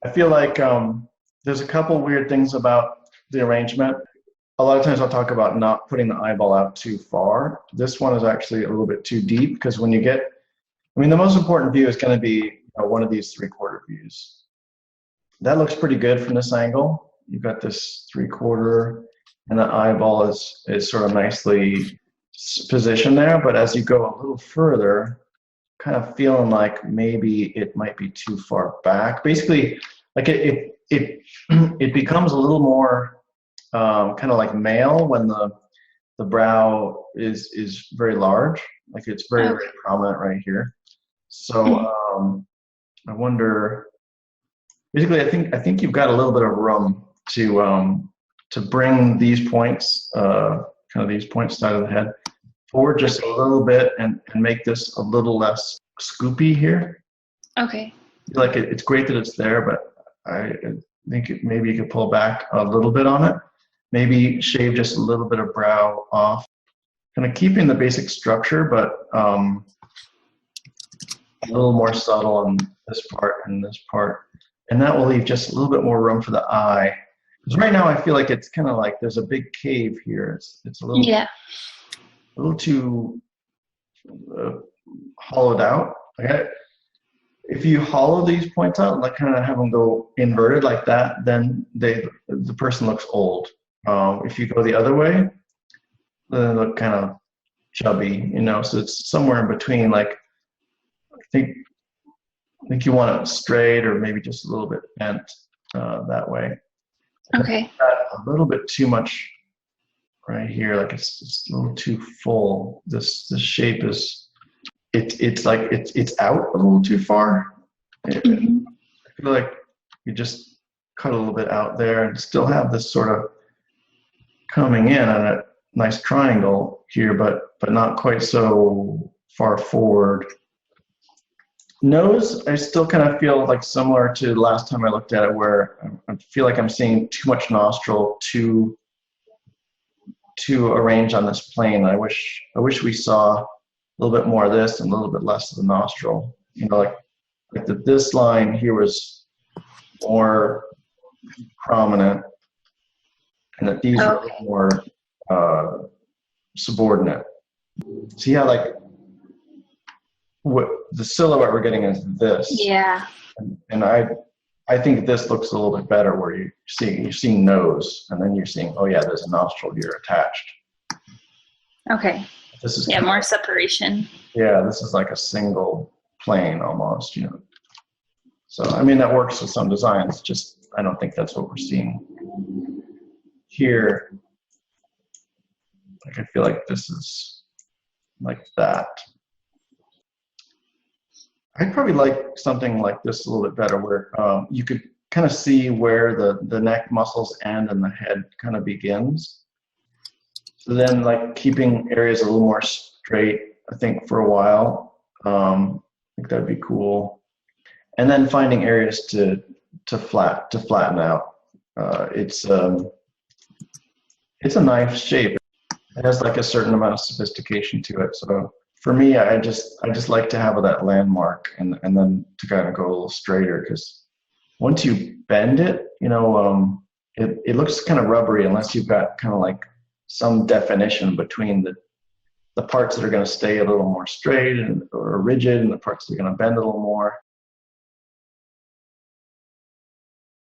I feel like there's a couple weird things about the arrangement. A lot of times I'll talk about not putting the eyeball out too far. This one is actually a little bit too deep because when you get, I mean, the most important view is going to be one of these 3/4 views. That looks pretty good from this angle. You've got this 3/4 and the eyeball is sort of nicely positioned there. But as you go a little further, kind of feeling like maybe it might be too far back. Basically, like it becomes a little more kind of like male when the brow is very large, like it's very, very prominent right here. So I wonder. Basically, I think you've got a little bit of room to bring these points, kind of these points side of the head, forward just a little bit and make this a little less scoopy here. Okay. Like it's great that it's there, but I think maybe you could pull back a little bit on it. Maybe shave just a little bit of brow off. Kind of keeping the basic structure, but a little more subtle on this part and this part. And that will leave just a little bit more room for the eye. Because right now I feel like it's kind of like there's a big cave here. It's a little too hollowed out. Okay. If you hollow these points out, like kind of have them go inverted like that, then the person looks old. If you go the other way, then they look kind of chubby, so it's somewhere in between. Like I think you want it straight or maybe just a little bit bent that way. Okay. A little bit too much right here, like it's a little too full. This shape is it's like it's out a little too far. Mm-hmm. I feel like you just cut a little bit out there and still have this sort of coming in on a nice triangle here, but not quite so far forward. Nose, I still kind of feel like similar to the last time I looked at it, where I feel like I'm seeing too much nostril to arrange on this plane. I wish we saw a little bit more of this and a little bit less of the nostril. Like this line here was more prominent, and that these are more subordinate. See how like what the silhouette we're getting is this. Yeah. And I think this looks a little bit better where you're seeing nose and then you're seeing, oh yeah, there's a nostril here attached. Okay. This is more separation. Yeah, this is like a single plane almost, So I mean that works with some designs, just I don't think that's what we're seeing here. Like I feel like this is like that. I'd probably like something like this a little bit better, where you could kind of see where the neck muscles end and the head kind of begins. So then, like keeping areas a little more straight, I think for a while, I think that'd be cool. And then finding areas to flatten out. It's a nice shape. It has like a certain amount of sophistication to it. So for me, I just like to have that landmark and then to kind of go a little straighter, because once you bend it, it looks kind of rubbery unless you've got kind of like some definition between the parts that are going to stay a little more straight or rigid and the parts that are going to bend a little more.